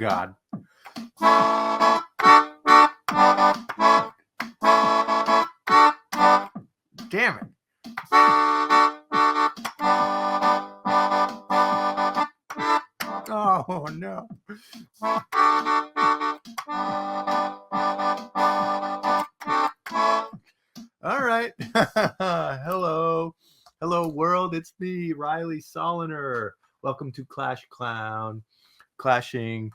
God. Damn it. Oh, no. All right. Hello. Hello, world. It's me, Riley Soliner. Welcome to Clash Clown. Clashing,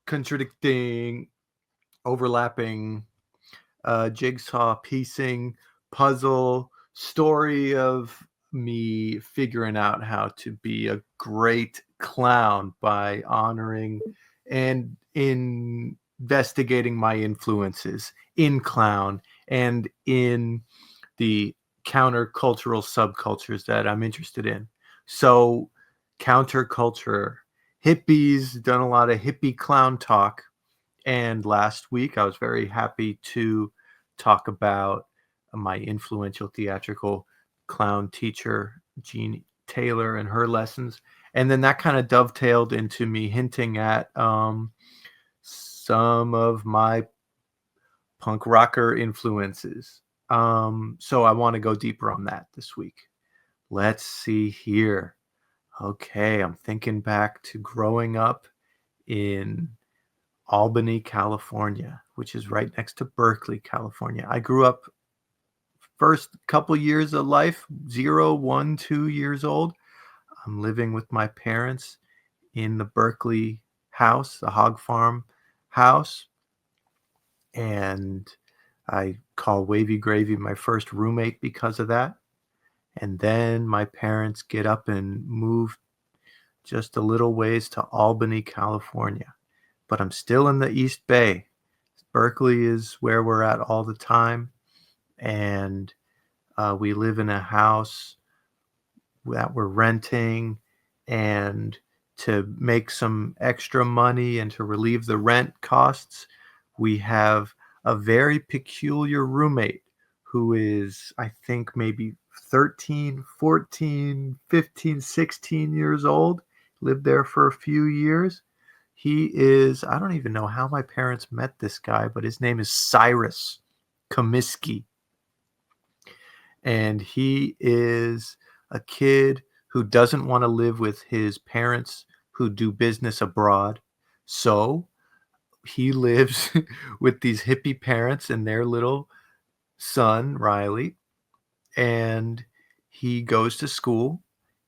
contradicting, overlapping, jigsaw piecing, puzzle, story of me figuring out how to be a great clown by honoring and investigating my influences in clown and in the countercultural subcultures that I'm interested in. So counterculture, hippies, done a lot of hippie clown talk. And last week, I was very happy to talk about my influential theatrical clown teacher, Jean Taylor, and her lessons. And then that kind of dovetailed into me hinting at some of my punk rocker influences. So I want to go deeper on that this week. Let's see here. Okay, I'm thinking back to growing up in Albany, California, which is right next to Berkeley, California. I grew up first couple years of life, 0, 1, 2 years old. I'm living with my parents in the Berkeley house, the hog farm house. And I call Wavy Gravy my first roommate because of that. And then my parents get up and move just a little ways to Albany, California. But I'm still in the East Bay. Berkeley is where we're at all the time. And we live in a house that we're renting. And to make some extra money and to relieve the rent costs, we have a very peculiar roommate who is, I think, maybe 13, 14, 15, 16 years old. Lived there for a few years. He is, I don't even know how my parents met this guy, but his name is Cyrus Comiskey. And he is a kid who doesn't want to live with his parents who do business abroad. So he lives with these hippie parents and their little son, Riley. And he goes to school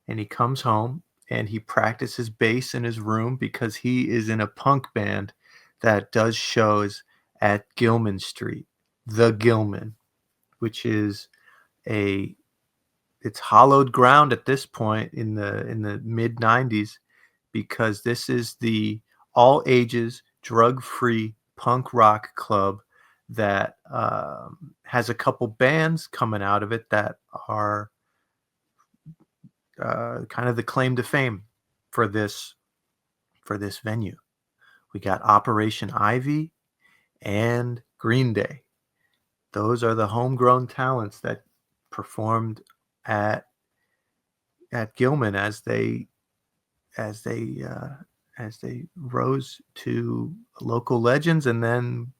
and he comes home and he practices bass in his room because he is in a punk band that does shows at Gilman Street, the Gilman, which is it's hollowed ground at this point in the mid 90s, because this is the all ages drug-free punk rock club that has a couple bands coming out of it that are kind of the claim to fame for this venue. We got Operation Ivy and Green Day. Those are the homegrown talents that performed at Gilman as they rose to local legends, and then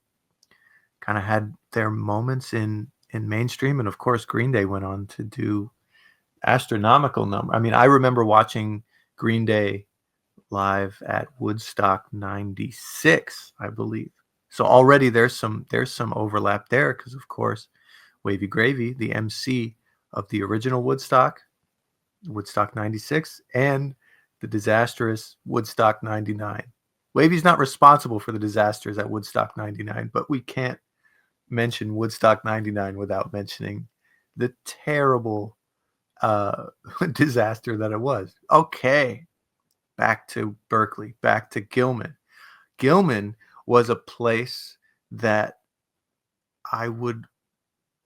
kind of had their moments in mainstream. And of course, Green Day went on to do astronomical number. I mean, I remember watching Green Day live at Woodstock 96, I believe. So already there's some overlap there, because of course Wavy Gravy, the MC of the original Woodstock 96, and the disastrous Woodstock 99. Wavy's not responsible for the disasters at Woodstock 99, but we can't mention Woodstock 99 without mentioning the terrible disaster that it was. Okay, back to Berkeley, back to Gilman. Gilman was a place that I would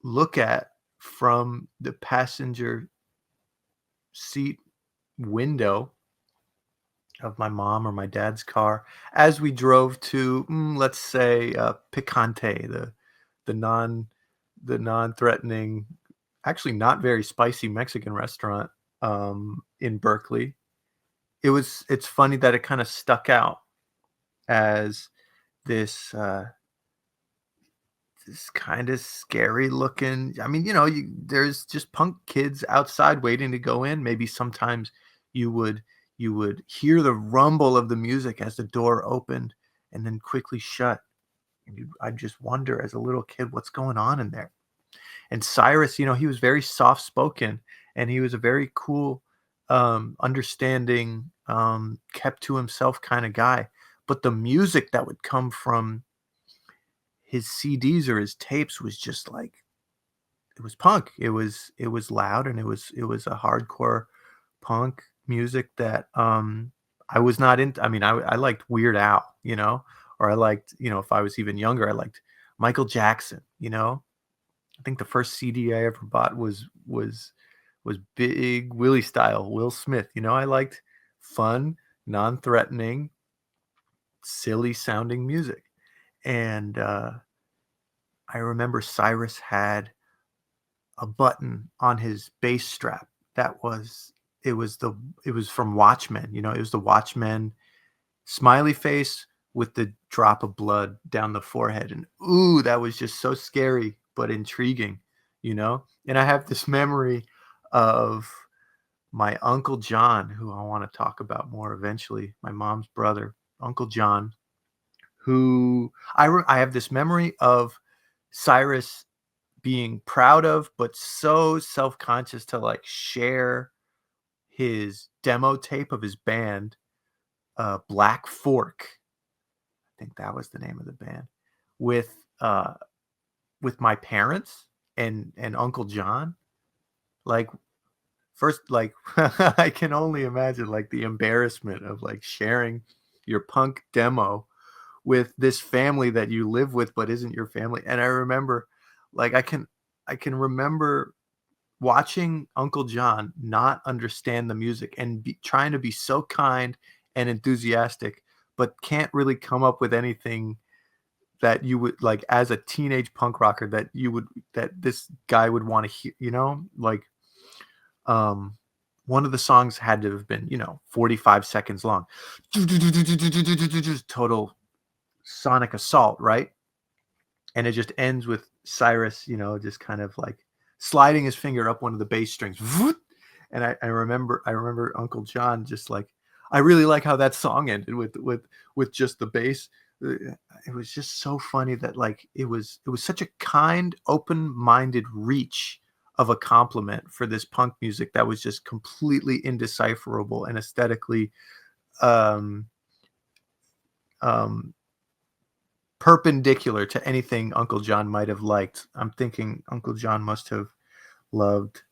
look at from the passenger seat window of my mom or my dad's car as we drove to, let's say, Picante, the non-threatening, actually not very spicy Mexican restaurant in Berkeley. It's funny that it kind of stuck out as this this kind of scary looking. I mean, there's just punk kids outside waiting to go in. Maybe sometimes you would you would hear the rumble of the music as the door opened and then quickly shut. And I'd just wonder as a little kid what's going on in there. And Cyrus, he was very soft spoken, and he was a very cool, understanding, kept to himself kind of guy. But the music that would come from his CDs or his tapes was just like it was punk. It was loud, and it was a hardcore punk music that I was not into. I mean, I liked Weird Al, or I liked, if I was even younger, I liked Michael Jackson, I think the first CD I ever bought was Big Willie style, Will Smith. I liked fun, non-threatening, silly sounding music. And I remember Cyrus had a button on his bass strap that was it was the it was from Watchmen. It was the Watchmen smiley face with the drop of blood down the forehead, and ooh, that was just so scary but intriguing. And I have this memory of my Uncle John, who I want to talk about more eventually, my mom's brother, Uncle John, who I have this memory of Cyrus being proud of but so self-conscious to like share his demo tape of his band, Black Fork, I think that was the name of the band, with uh with my parents and Uncle John. Like, first, like, I can only imagine like the embarrassment of like sharing your punk demo with this family that you live with but isn't your family. And I remember, like, I can remember watching Uncle John not understand the music and trying to be so kind and enthusiastic, but can't really come up with anything that you would like as a teenage punk rocker that this guy would want to hear, like, um one of the songs had to have been, 45 seconds long. Just total sonic assault, right? And it just ends with Cyrus, just kind of like sliding his finger up one of the bass strings. And I remember Uncle John just like, I really like how that song ended with just the bass. It was just so funny that like it was such a kind, open-minded reach of a compliment for this punk music that was just completely indecipherable and aesthetically um um perpendicular to anything Uncle John might have liked. I'm thinking Uncle John must have loved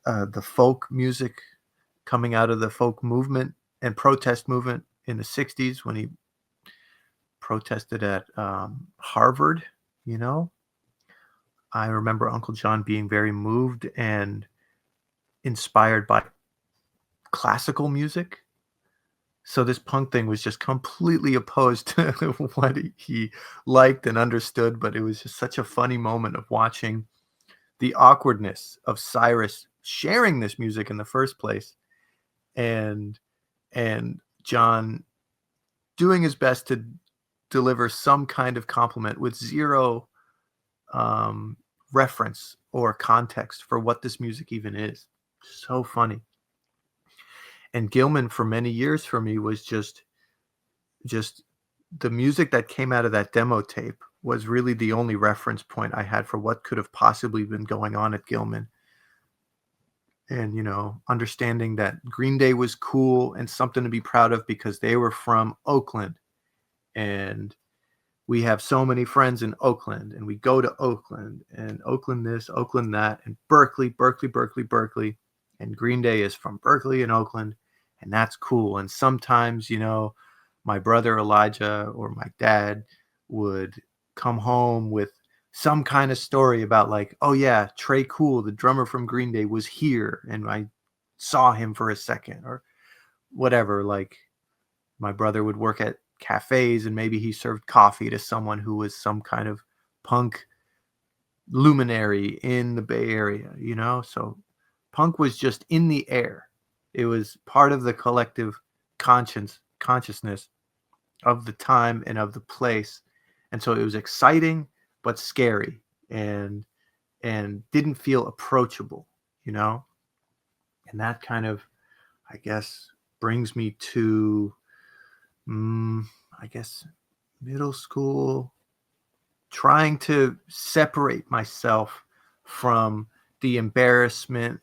the folk music coming out of the folk movement and protest movement in the 60s when he protested at Harvard. You know, I remember Uncle John being very moved and inspired by classical music. So this punk thing was just completely opposed to what he liked and understood, but it was just such a funny moment of watching the awkwardness of Cyrus sharing this music in the first place, and John doing his best to deliver some kind of compliment with zero um, reference or context for what this music even is. So funny. And Gilman for many years for me was just the music that came out of that demo tape was really the only reference point I had for what could have possibly been going on at Gilman. And, understanding that Green Day was cool and something to be proud of because they were from Oakland. And we have so many friends in Oakland, and we go to Oakland, and Oakland this, Oakland that, and Berkeley, Berkeley, Berkeley, Berkeley. And Green Day is from Berkeley and Oakland, and that's cool. And sometimes, my brother Elijah or my dad would come home with some kind of story about like, oh yeah, Trey Cool, the drummer from Green Day, was here and I saw him for a second, or whatever. Like, my brother would work at cafes and maybe he served coffee to someone who was some kind of punk luminary in the Bay Area. So punk was just in the air. It was part of the collective consciousness. of the time and of the place. And so it was exciting but scary, and didn't feel approachable, you know? And that kind of, I guess, brings me to, mm, I guess, middle school, trying to separate myself from the embarrassment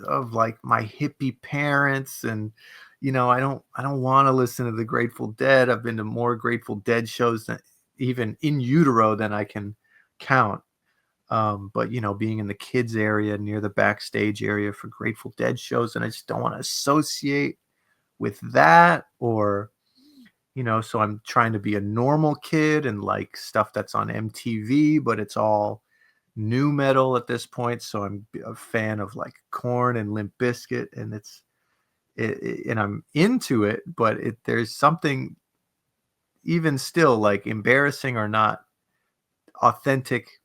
of like my hippie parents. And I don't want to listen to the Grateful Dead. I've been to more Grateful Dead shows than even in utero than I can count. But being in the kids area near the backstage area for Grateful Dead shows, and I just don't want to associate with that. Or so I'm trying to be a normal kid and like stuff that's on MTV, but it's all new metal at this point. So I'm a fan of like Korn and Limp Bizkit, and and I'm into it, but there's something even still, like, embarrassing or not, authentic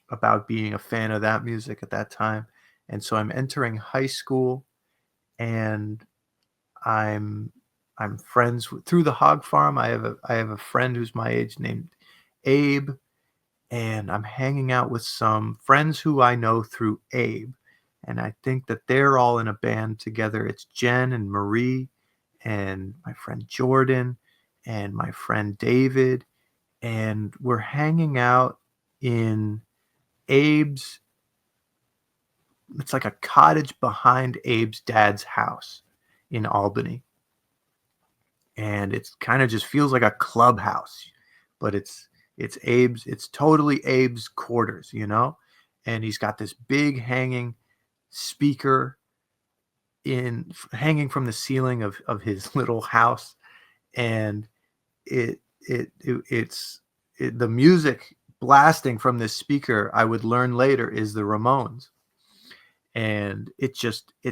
about being a fan of that music at that time. And so I'm entering high school, and I'm friends through the Hog Farm. I have a friend who's my age named Abe, and I'm hanging out with some friends who I know through Abe. And I think that they're all in a band together. It's Jen and Marie and my friend Jordan and my friend David. And we're hanging out in Abe's, it's like a cottage behind Abe's dad's house in Albany. And it's kind of just feels like a clubhouse, but it's totally Abe's quarters, and he's got this big hanging speaker hanging from the ceiling of his little house. And the music blasting from this speaker, I would learn later, is the Ramones. And it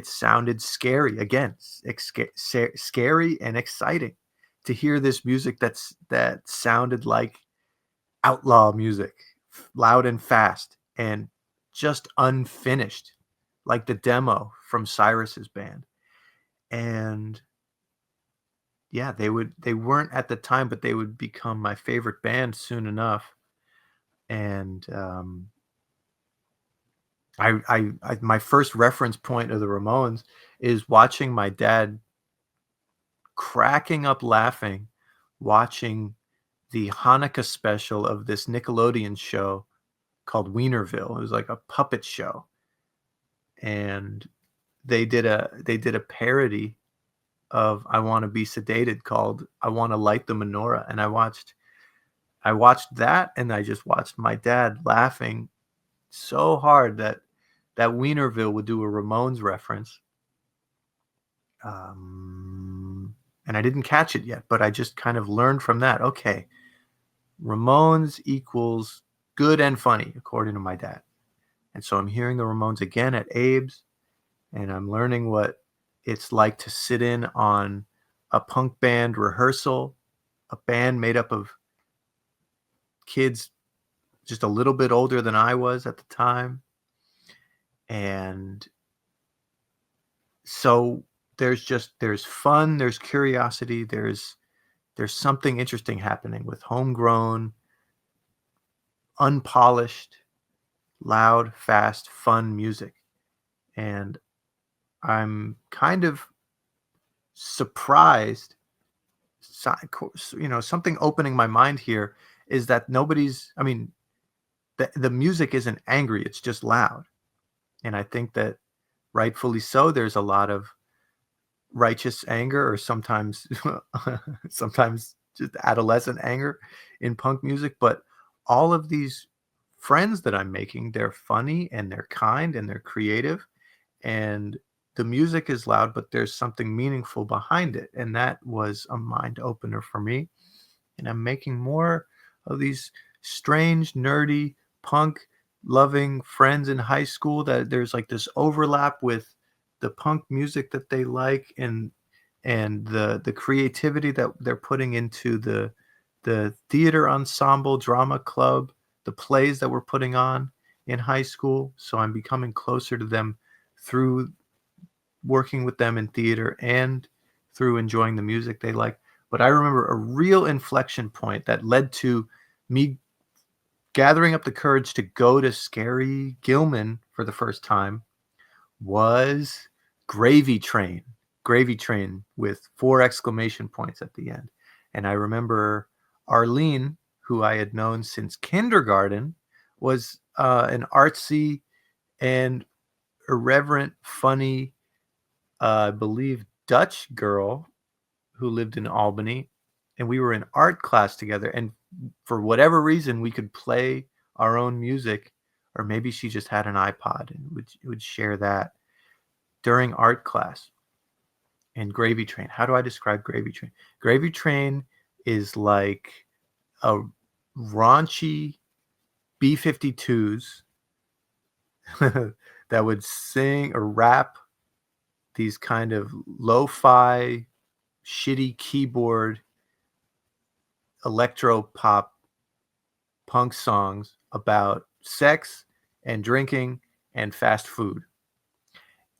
sounded scary again, scary and exciting to hear this music that sounded like outlaw music, loud and fast and just unfinished, like the demo from Cyrus's band. And yeah, they weren't at the time, but they would become my favorite band soon enough. And my first reference point of the Ramones is watching my dad cracking up laughing, watching the Hanukkah special of this Nickelodeon show called Wienerville. It was like a puppet show, and they did a parody of "I Want to Be Sedated" called "I Want to Light the Menorah," and I watched that, and I just watched my dad laughing so hard that Wienerville would do a Ramones reference. And I didn't catch it yet, but I just kind of learned from that. Okay, Ramones equals good and funny, according to my dad. And so I'm hearing the Ramones again at Abe's, and I'm learning what it's like to sit in on a punk band rehearsal, a band made up of kids just a little bit older than I was at the time. And so there's fun, there's curiosity, there's something interesting happening with homegrown, unpolished, loud, fast, fun music. And I'm kind of surprised, something opening my mind here is that the music isn't angry, it's just loud. And I think that rightfully so, there's a lot of righteous anger, or sometimes sometimes just adolescent anger in punk music. But all of these friends that I'm making, they're funny and they're kind and they're creative, and the music is loud, but there's something meaningful behind it. And that was a mind opener for me. And I'm making more of these strange, nerdy, punk loving friends in high school, that there's like this overlap with the punk music that they like, and the creativity that they're putting into the theater ensemble, drama club, the plays that we're putting on in high school. So I'm becoming closer to them through working with them in theater and through enjoying the music they like. But I remember a real inflection point that led to me gathering up the courage to go to scary Gilman for the first time was Gravy Train. Gravy Train with 4 exclamation points at the end. And I remember Arlene, who I had known since kindergarten, was an artsy and irreverent, funny, I believe, Dutch girl who lived in Albany. And we were in art class together. And for whatever reason, we could play our own music, or maybe she just had an iPod and would share that during art class. And Gravy Train, how do I describe Gravy Train? Gravy Train is like a raunchy B-52s that would sing or rap these kind of lo-fi, shitty keyboard, electro pop punk songs about sex and drinking and fast food.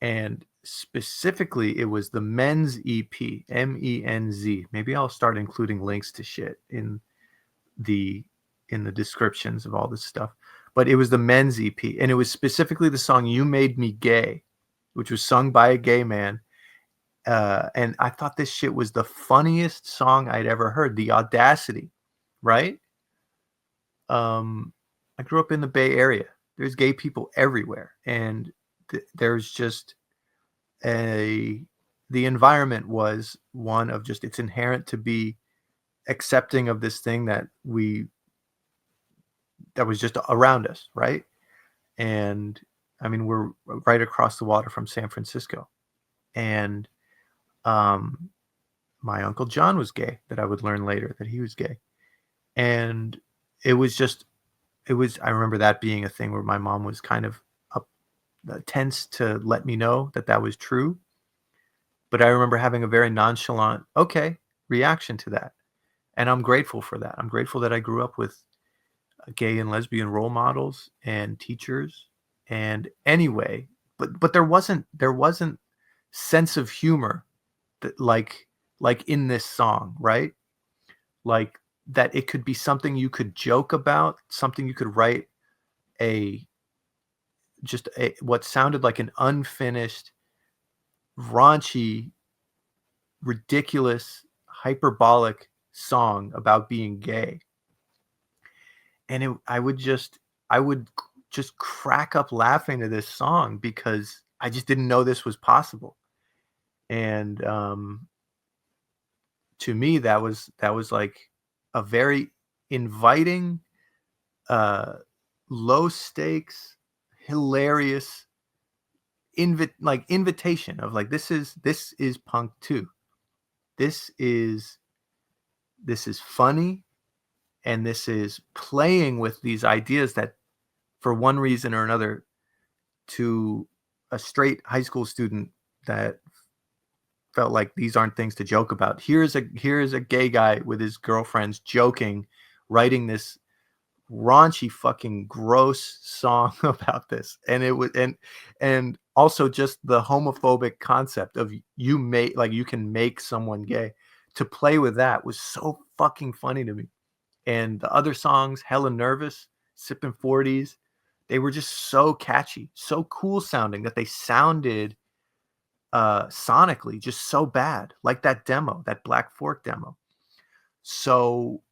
And specifically, it was the Men's EP, MENZ. Maybe I'll start including links to shit in the descriptions of all this stuff. But it was the Men's EP, and it was specifically the song "You Made Me Gay," which was sung by a gay man. And I thought this shit was the funniest song I'd ever heard. The audacity, right? I grew up in the Bay Area. There's gay people everywhere, and there's just the environment was one of just, it's inherent to be accepting of this thing that was just around us, right? And I mean, we're right across the water from San Francisco, and my Uncle John was gay, that I would learn later that he was gay. And it was I remember that being a thing where my mom was kind of tense to let me know that was true. But I remember having a very nonchalant, okay, reaction to that. And I'm grateful for that. I'm grateful that I grew up with gay and lesbian role models and teachers. And anyway, but there wasn't sense of humor that like in this song, right? Like that it could be something you could joke about, something you could write what sounded like an unfinished, raunchy, ridiculous, hyperbolic song about being gay. And I would just crack up laughing to this song because I just didn't know this was possible. And to me, that was like a very inviting, low stakes, hilarious invitation of like, this is punk too. This is funny, and this is playing with these ideas that for one reason or another, to a straight high school student that felt like these aren't things to joke about. Here's a gay guy with his girlfriends joking, writing this raunchy fucking gross song about this. And it was and also just the homophobic concept of you can make someone gay. To play with that was so fucking funny to me. And the other songs, Hella Nervous, Sippin' 40s, they were just so catchy, so cool sounding that they sounded sonically just so bad, like that demo, that Black Fork demo. So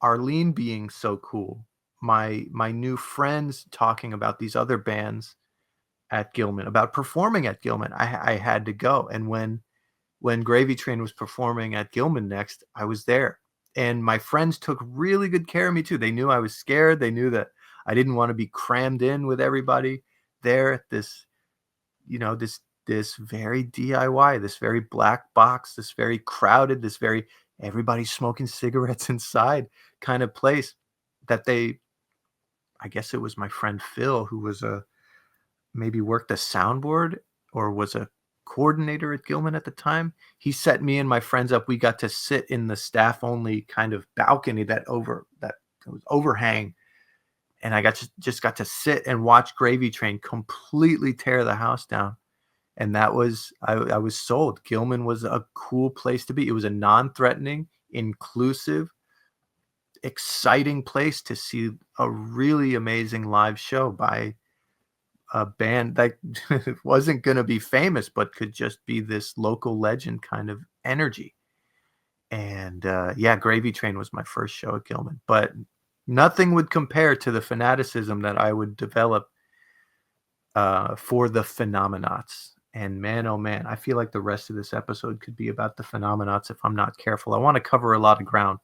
Arlene being so cool, my new friends talking about these other bands at Gilman, about performing at Gilman, I had to go. And when Gravy Train was performing at Gilman next, I was there. And my friends took really good care of me too. They knew I was scared. They knew that I didn't want to be crammed in with everybody there at this, this very DIY, this very black box, this very crowded, this very everybody smoking cigarettes inside kind of place that I guess it was my friend Phil, who was maybe worked a soundboard or was a coordinator at Gilman at the time. He set me and my friends up. We got to sit in the staff only kind of balcony that was overhang. And I just got to sit and watch Gravy Train completely tear the house down. And that was I was sold. Gilman was a cool place to be. It was a non-threatening, inclusive, exciting place to see a really amazing live show by a band that wasn't going to be famous, but could just be this local legend kind of energy. And yeah, Gravy Train was my first show at Gilman, but nothing would compare to the fanaticism that I would develop for the Phenomenauts. And man, oh man, I feel like the rest of this episode could be about the Phenomenauts if I'm not careful. I want to cover a lot of ground,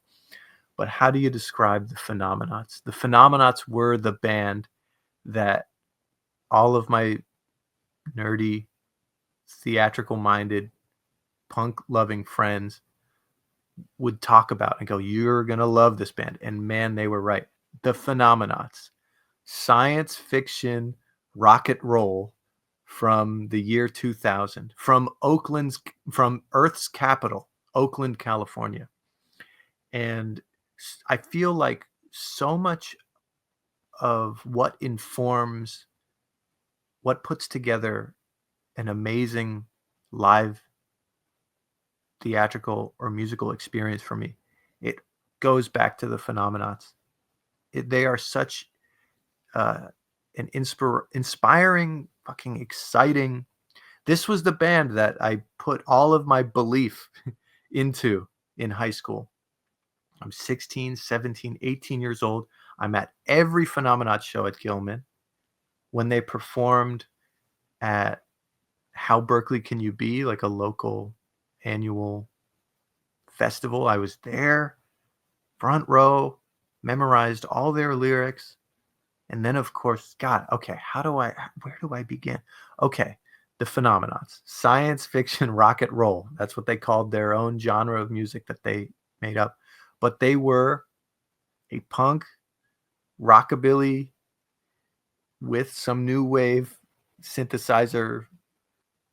but how do you describe the Phenomenauts? The Phenomenauts were the band that all of my nerdy, theatrical minded, punk loving friends would talk about and go, "You're going to love this band." And man, they were right. The Phenomenauts, science fiction rock and roll from the year 2000, from Earth's capital, Oakland, California. And I feel like so much of what informs, what puts together an amazing live theatrical or musical experience for me, it goes back to the Phenomenauts. They are such an inspiring, fucking exciting. This was the band that I put all of my belief into in high school. I'm 16, 17, 18 years old. I'm at every Phenomenaut show at Gilman. When they performed at How Berkeley Can You Be, like a local annual festival, I was there, front row, memorized all their lyrics. And then, of course, God, okay, where do I begin? Okay, the Phenomenauts, science fiction rock and roll. That's what they called their own genre of music that they made up. But they were a punk, rockabilly with some new wave synthesizer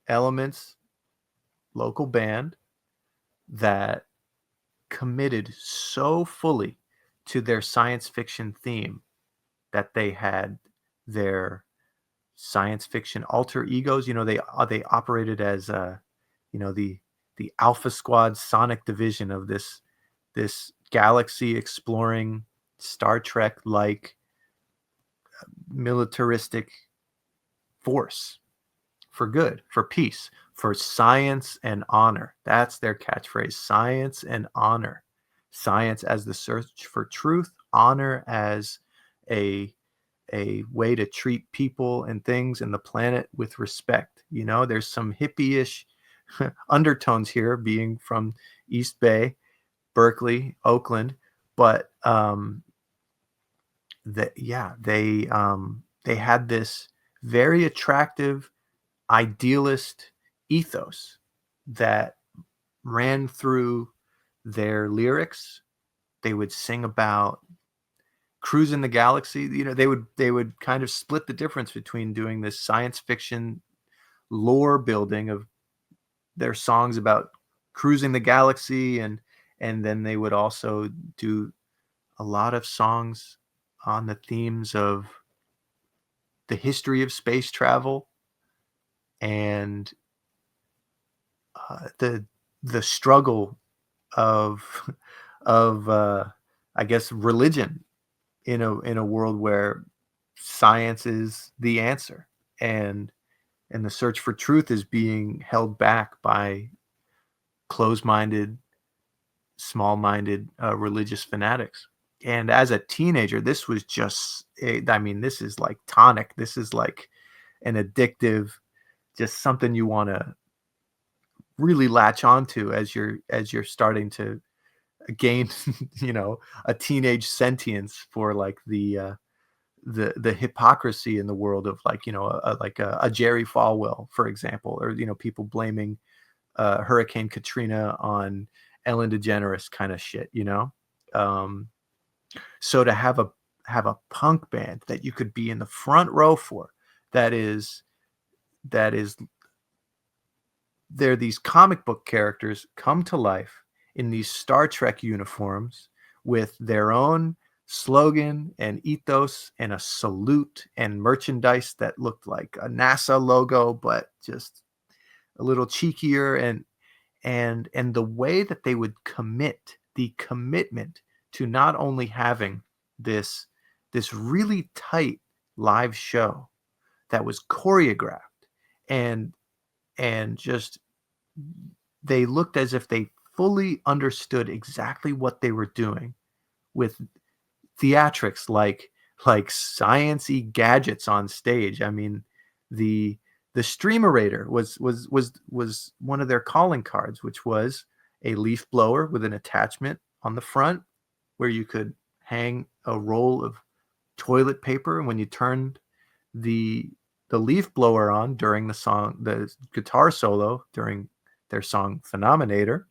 elements, local band that committed so fully to their science fiction theme that they had their science fiction alter egos. They operated as the Alpha Squad Sonic division of this galaxy exploring Star Trek like militaristic force for good, for peace, for science and honor. That's their catchphrase: science and honor. Science as the search for truth, honor as a way to treat people and things and the planet with respect. There's some hippie-ish undertones here, being from East Bay, Berkeley, Oakland, but they had this very attractive idealist ethos that ran through their lyrics. They would sing about cruising the galaxy. They would kind of split the difference between doing this science fiction lore building of their songs about cruising the galaxy, and then they would also do a lot of songs on the themes of the history of space travel and the struggle of I guess religion in a world where science is the answer, and the search for truth is being held back by closed-minded, small-minded religious fanatics. And as a teenager, this was just, this is like tonic. This is like an addictive, just something you want to really latch onto as you're starting to gain, a teenage sentience for like the hypocrisy in the world of like, a Jerry Falwell, for example, or, people blaming Hurricane Katrina on Ellen DeGeneres kind of shit, So to have a punk band that you could be in the front row for, that is they're these comic book characters come to life in these Star Trek uniforms with their own slogan and ethos and a salute and merchandise that looked like a NASA logo, but just a little cheekier, and the way that they would the commitment to not only having this really tight live show that was choreographed, and just they looked as if they fully understood exactly what they were doing with theatrics like science-y gadgets on stage. I mean, the streamerator was one of their calling cards, which was a leaf blower with an attachment on the front where you could hang a roll of toilet paper, and when you turned the leaf blower on during the guitar solo during their song Phenomenator,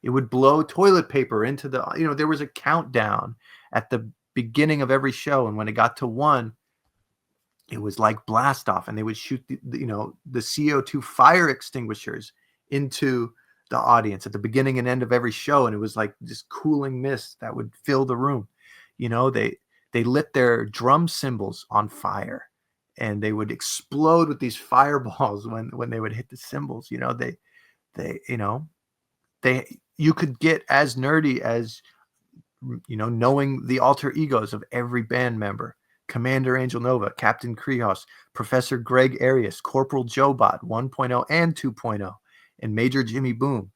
it would blow toilet paper into there was a countdown at the beginning of every show, and when it got to 1, it was like blast off, and they would shoot the CO2 fire extinguishers into the audience at the beginning and end of every show, and it was like this cooling mist that would fill the room. They lit their drum cymbals on fire, and they would explode with these fireballs when they would hit the cymbals. You could get as nerdy as knowing the alter egos of every band member: Commander Angel Nova, Captain Krihos, Professor Greg Arias, Corporal Joebot 1.0 and 2.0, and Major Jimmy Boom.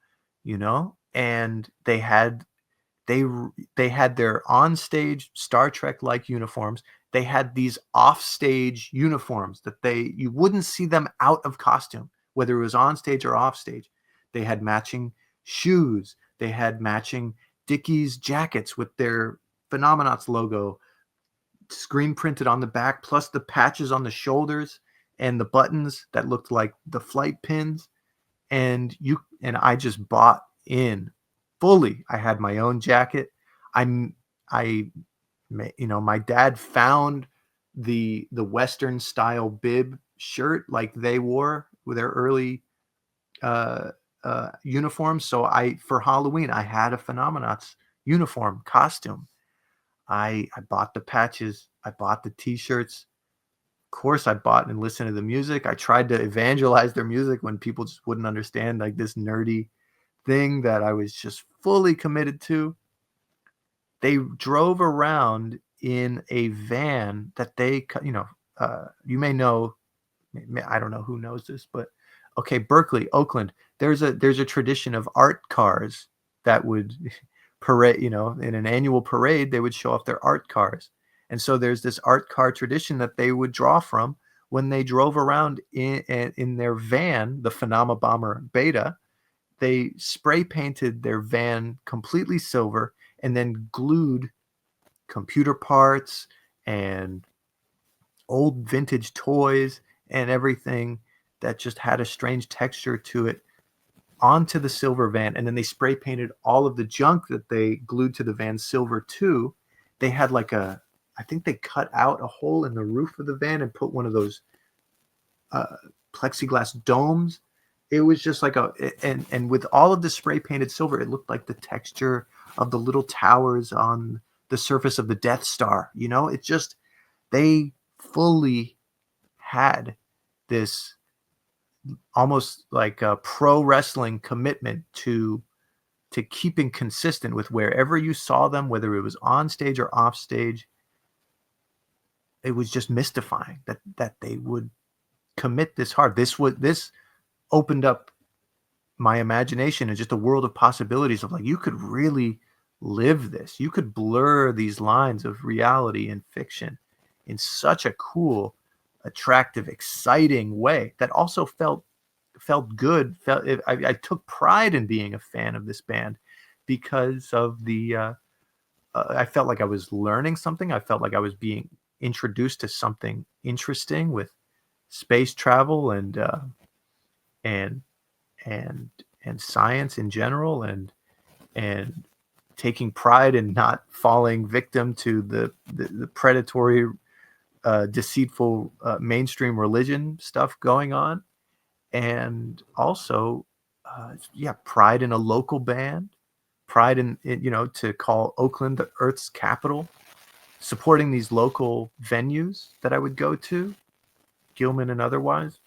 And they had their on-stage Star Trek-like uniforms. They had these off-stage uniforms that you wouldn't see them out of costume, whether it was on stage or off stage. They had matching shoes. They had matching Dickies jackets with their Phenomenauts logo screen printed on the back, plus the patches on the shoulders and the buttons that looked like the flight pins. And I just bought in fully. I had my own jacket. My dad found the Western style bib shirt like they wore with their early uniforms. So for Halloween, I had a Phenomenauts uniform costume. I bought the patches. I bought the t-shirts. Of course, I bought and listened to the music. I tried to evangelize their music when people just wouldn't understand, like, this nerdy thing that I was just fully committed to. They drove around in a van that you may know, I don't know who knows this, but okay, Berkeley, Oakland, there's a tradition of art cars that would parade, in an annual parade, they would show off their art cars. And so there's this art car tradition that they would draw from when they drove around in their van, the Phenom Bomber Beta. They spray painted their van completely silver and then glued computer parts and old vintage toys and everything that just had a strange texture to it onto the silver van. And then they spray painted all of the junk that they glued to the van silver too. They had I think they cut out a hole in the roof of the van and put one of those plexiglass domes. It was just like and with all of the spray painted silver, it looked like the texture of the little towers on the surface of the Death Star. It just, they fully had this almost like a pro wrestling commitment to keeping consistent with wherever you saw them, whether it was on stage or off stage. It was just mystifying that they would commit this hard. This opened up my imagination and just a world of possibilities of, like, you could really live this. You could blur these lines of reality and fiction in such a cool, attractive, exciting way that also felt good. I took pride in being a fan of this band because of I felt like I was learning something. I felt like I was being introduced to something interesting with space travel and science in general, and taking pride in not falling victim to the predatory, deceitful mainstream religion stuff going on, and also pride in a local band, pride in to call Oakland the Earth's capital, supporting these local venues that I would go to, Gilman and otherwise.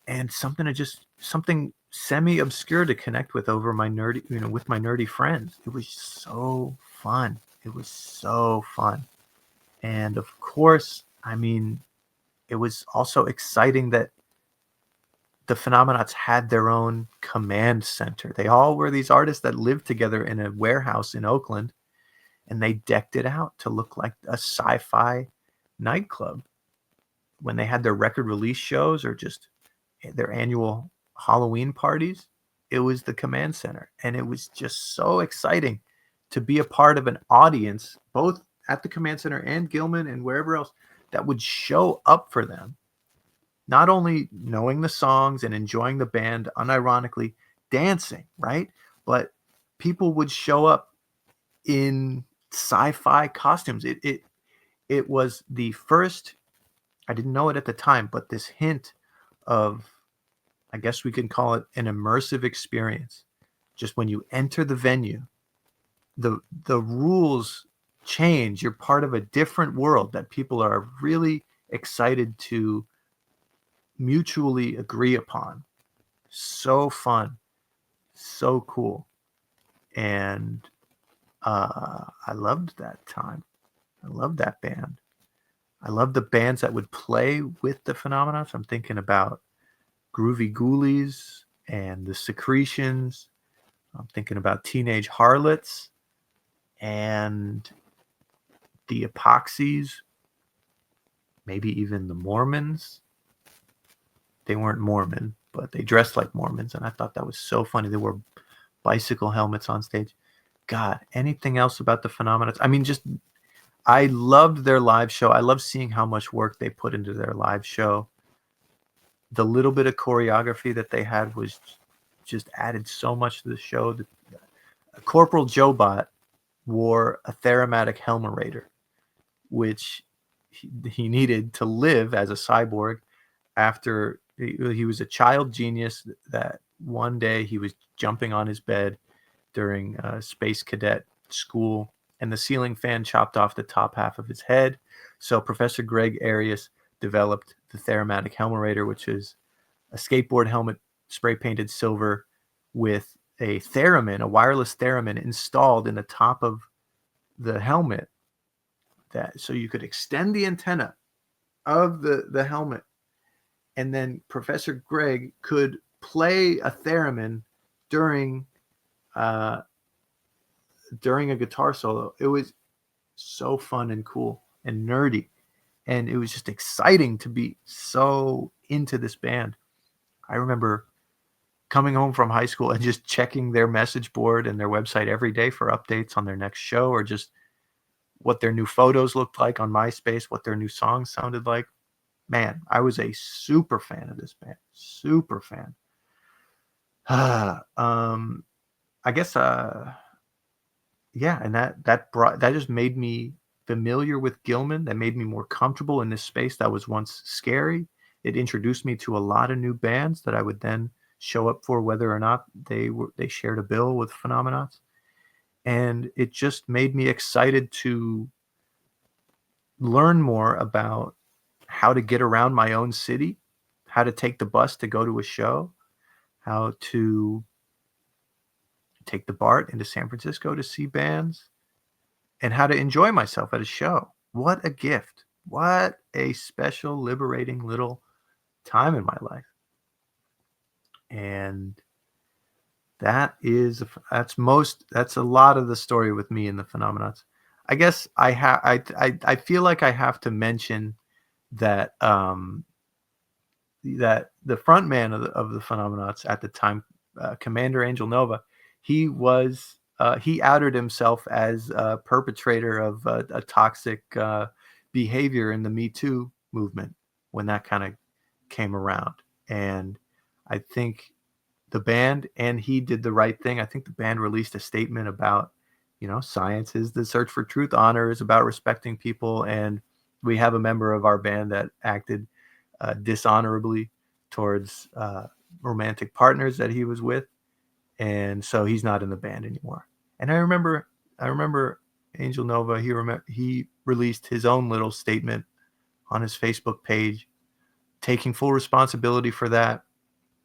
and something semi-obscure to connect with over my nerdy, with my nerdy friends. It was so fun. It was so fun. And of course, I mean, it was also exciting that the Phenomenauts had their own command center. They all were these artists that lived together in a warehouse in Oakland, and they decked it out to look like a sci-fi nightclub. When they had their record release shows or just their annual Halloween parties, it was the command center. And it was just so exciting to be a part of an audience, both at the command center and Gilman and wherever else, that would show up for them, not only knowing the songs and enjoying the band, unironically dancing, right? But people would show up in sci-fi costumes. It was the first, I didn't know it at the time, but this hint of, I guess we can call it an immersive experience. Just when you enter the venue, the rules change. You're part of a different world that people are really excited to mutually agree upon. So fun, so cool. And I loved that time. I loved that band. I loved the bands that would play with the Phenomenauts. I'm thinking about Groovy Ghoulies and the Secretions. I'm thinking about Teenage Harlots and the Epoxies, maybe even the Mormons. They weren't Mormon, but they dressed like Mormons, and I thought that was so funny. They wore bicycle helmets on stage. God, anything else about the Phenomenauts? I mean, just I loved their live show. I love seeing how much work they put into their live show. The little bit of choreography that they had was just added so much to the show. Corporal Jobot wore a Theramatic Helmerator, which he needed to live as a cyborg after he was a child genius that one day he was jumping on his bed during space cadet school, and the ceiling fan chopped off the top half of his head. So Professor Greg Arias developed the Theramatic Helmerator, which is a skateboard helmet spray painted silver with a theremin, a wireless theremin installed in the top of the helmet, that so you could extend the antenna of the helmet, and then Professor Greg could play a theremin during a guitar solo. It was so fun and cool and nerdy, and it was just exciting to be so into this band. I remember coming home from high school and just checking their message board and their website every day for updates on their next show, or just what their new photos looked like on MySpace, what their new songs sounded like. Man, I was a super fan of this band. Super fan. I guess yeah, and that just made me familiar with Gilman. That made me more comfortable in this space that was once scary. It introduced me to a lot of new bands that I would then show up for, whether or not they shared a bill with Phenomenauts. And it just made me excited to learn more about how to get around my own city, how to take the bus to go to a show, how to take the BART into San Francisco to see bands, and how to enjoy myself at a show. What a gift. What a special, liberating little time in my life. And that's a lot of the story with me and the Phenomenauts. I guess I feel like I have to mention that that the front man of the Phenomenauts at the time, Commander Angel Nova, he outed himself as a perpetrator of a toxic behavior in the Me Too movement when that kind of came around. And I think the band and he did the right thing. I think the band released a statement about, science is the search for truth, honor is about respecting people, and we have a member of our band that acted dishonorably towards romantic partners that he was with, and so he's not in the band anymore. And I remember Angel Nova. He released his own little statement on his Facebook page, taking full responsibility for that.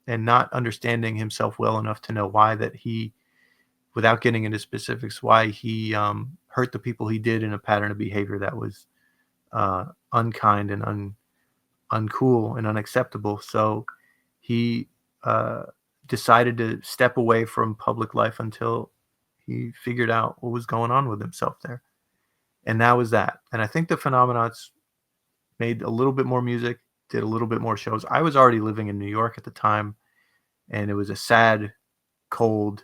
and not understanding himself well enough to know why that he, without getting into specifics, why he hurt the people he did in a pattern of behavior that was unkind and uncool and unacceptable. So he uh, decided to step away from public life until he figured out what was going on with himself there. And that was that. And I think the Phenomenauts made a little bit more music, did a little bit more shows. I was already living in New York at the time, and it was a sad, cold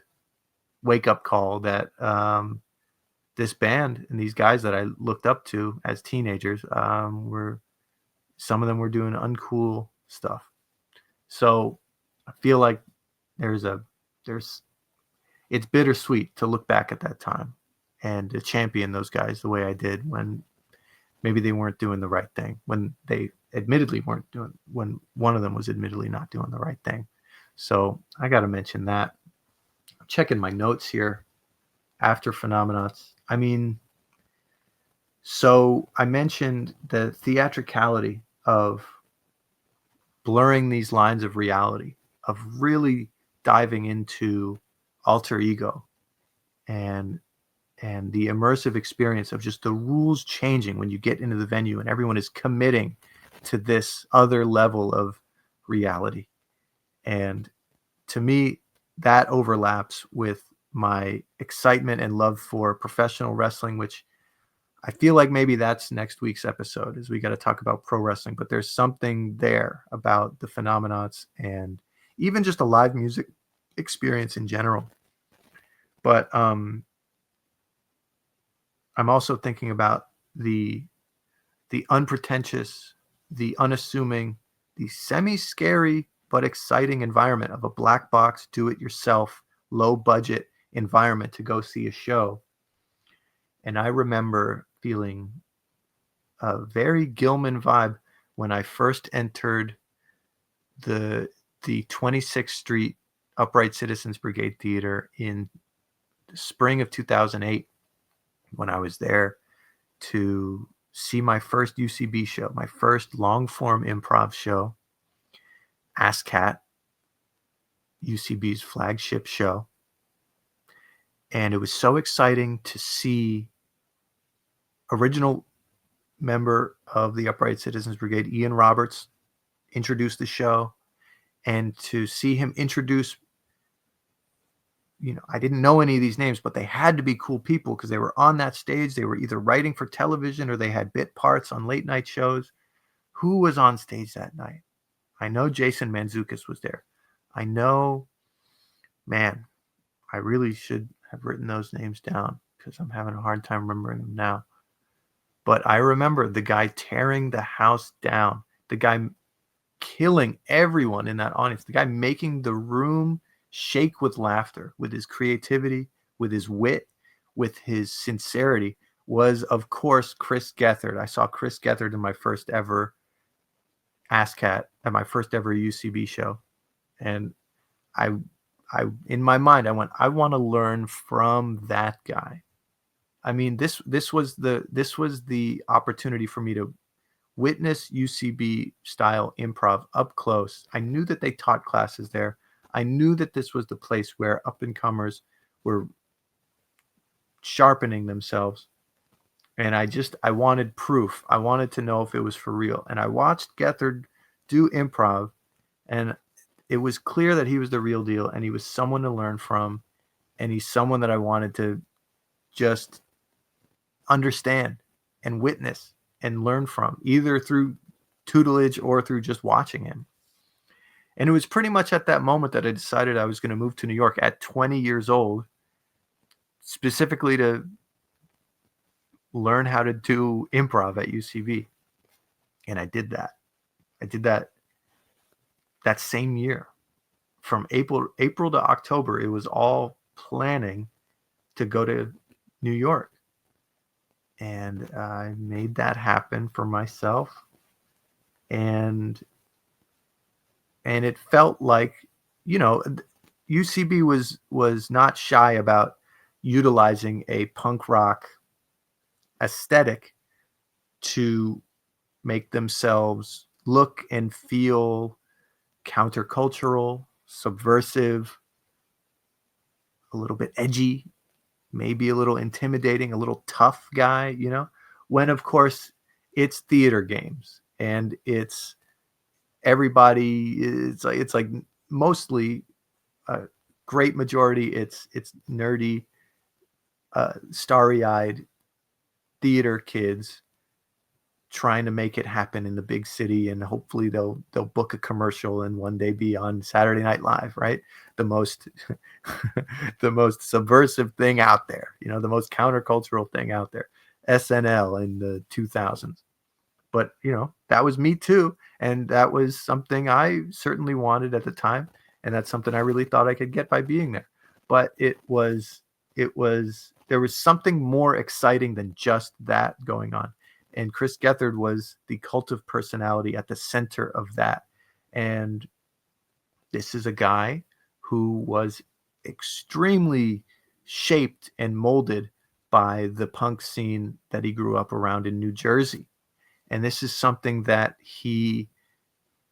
wake up call that this band and these guys that I looked up to as teenagers were, some of them were doing uncool stuff. So I feel like there's it's bittersweet to look back at that time and to champion those guys the way I did when maybe they weren't doing the right thing, when they admittedly weren't doing, when one of them was admittedly not doing the right thing. So I got to mention that. I'm checking my notes here after Phenomenauts. I mean, so I mentioned the theatricality of blurring these lines of reality, of really diving into alter ego and the immersive experience of just the rules changing when you get into the venue and everyone is committing to this other level of reality. And to me, that overlaps with my excitement and love for professional wrestling, which I feel like maybe that's next week's episode, is we got to talk about pro wrestling. But there's something there about the Phenomenauts and even just a live music experience in general. But I'm also thinking about the unpretentious, the unassuming, the semi-scary but exciting environment of a black box, do-it-yourself, low-budget environment to go see a show. And I remember feeling a very Gilman vibe when I first entered the 26th Street Upright Citizens Brigade Theater in the spring of 2008, when I was there to see my first UCB show, my first long-form improv show, ASCAT, UCB's flagship show. And it was so exciting to see original member of the Upright Citizens Brigade, Ian Roberts, introduce the show, and to see him introduce, I didn't know any of these names, but they had to be cool people because they were on that stage. They were either writing for television or they had bit parts on late night shows. Who was on stage that night? I know Jason Mantzoukas was there. I know, man, I really should have written those names down because I'm having a hard time remembering them now. But I remember the guy tearing the house down, the guy killing everyone in that audience, the guy making the room shake with laughter, with his creativity, with his wit, with his sincerity, was, of course, Chris Gethard. I saw Chris Gethard in my first ever ASCAT, at my first ever UCB show. And I in my mind, I went, I want to learn from that guy. I mean, this was the opportunity for me to witness UCB style improv up close. I knew that they taught classes there. I knew that this was the place where up and comers were sharpening themselves. And I wanted proof. I wanted to know if it was for real. And I watched Gethard do improv, and it was clear that he was the real deal, and he was someone to learn from, and he's someone that I wanted to just understand and witness and learn from, either through tutelage or through just watching him. And it was pretty much at that moment that I decided I was going to move to New York at 20 years old, specifically to learn how to do improv at UCB. And I did that. I did that same year. From April to October, it was all planning to go to New York. And I made that happen for myself. And it felt like, UCB was not shy about utilizing a punk rock aesthetic to make themselves look and feel countercultural, subversive, a little bit edgy, maybe a little intimidating, a little tough guy, when of course it's theater games and it's everybody, it's like mostly a great majority, it's nerdy, starry-eyed theater kids trying to make it happen in the big city, and hopefully they'll book a commercial and one day be on Saturday Night Live, right? The most the most subversive thing out there, the most countercultural thing out there. SNL in the 2000s. But, that was me too, and that was something I certainly wanted at the time, and that's something I really thought I could get by being there. But there was something more exciting than just that going on. And Chris Gethard was the cult of personality at the center of that. And this is a guy who was extremely shaped and molded by the punk scene that he grew up around in New Jersey. And this is something that he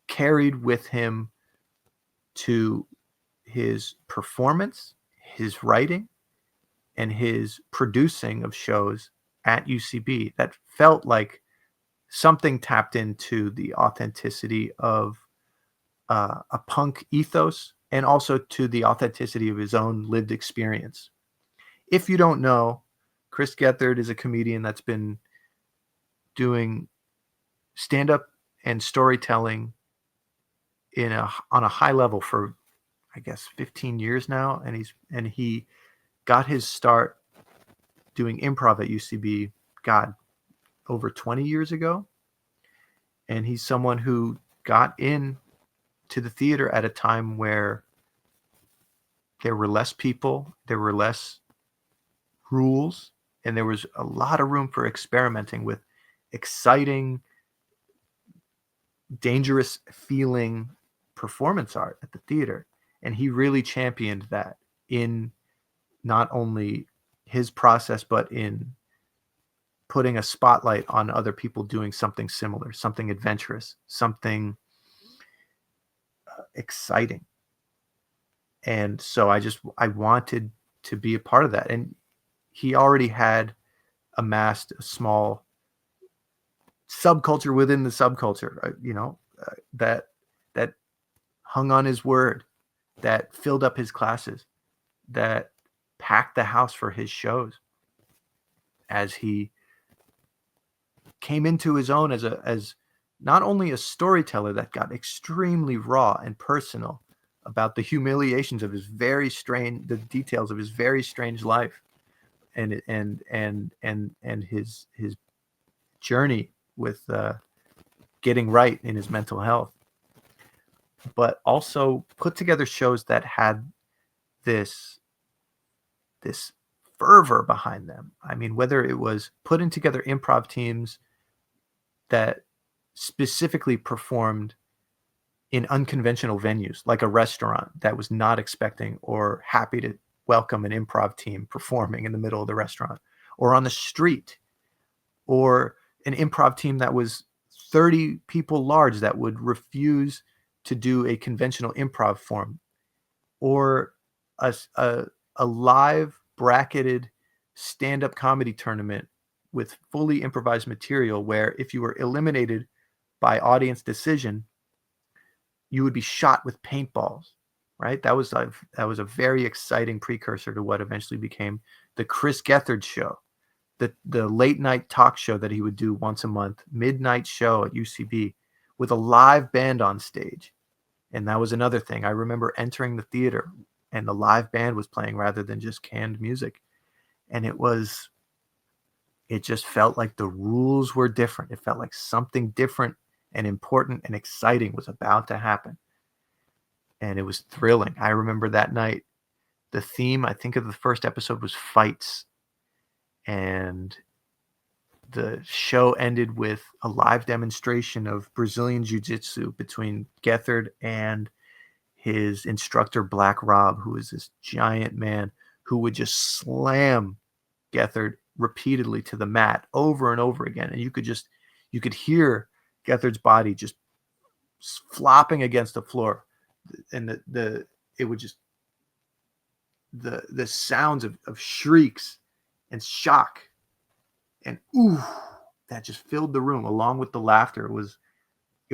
carried with him to his performance, his writing, and his producing of shows at UCB that felt like something tapped into the authenticity of a punk ethos, and also to the authenticity of his own lived experience. If you don't know, Chris Gethard is a comedian that's been doing stand-up and storytelling on a high level for, I guess, 15 years now, and he got his start doing improv at UCB, over 20 years ago. And he's someone who got in to the theater at a time where there were less people, there were less rules, and there was a lot of room for experimenting with exciting, dangerous feeling performance art at the theater. And he really championed that in not only his process, but in putting a spotlight on other people doing something similar, something adventurous, something exciting. And so I wanted to be a part of that. And he already had amassed a small subculture within the subculture, that hung on his word, that filled up his classes, that packed the house for his shows as he came into his own as not only a storyteller that got extremely raw and personal about the humiliations of the details of his very strange life, and his journey with getting right in his mental health, but also put together shows that had this fervor behind them. I mean, whether it was putting together improv teams that specifically performed in unconventional venues, like a restaurant that was not expecting or happy to welcome an improv team performing in the middle of the restaurant, or on the street, or an improv team that was 30 people large that would refuse to do a conventional improv form, or a live bracketed stand-up comedy tournament with fully improvised material where if you were eliminated by audience decision, you would be shot with paintballs, right? That was a very exciting precursor to what eventually became the Chris Gethard Show, the late night talk show that he would do once a month, midnight show at UCB with a live band on stage. And that was another thing. I remember entering the theater and the live band was playing rather than just canned music. And it just felt like the rules were different. It felt like something different and important and exciting was about to happen. And it was thrilling. I remember that night, the theme, I think, of the first episode was fights. And the show ended with a live demonstration of Brazilian Jiu-Jitsu between Gethard and his instructor, Black Rob, who is this giant man who would just slam Gethard repeatedly to the mat over and over again. And you could hear Gethard's body just flopping against the floor and it would just the sounds of shrieks and shock and ooh, that just filled the room along with the laughter. It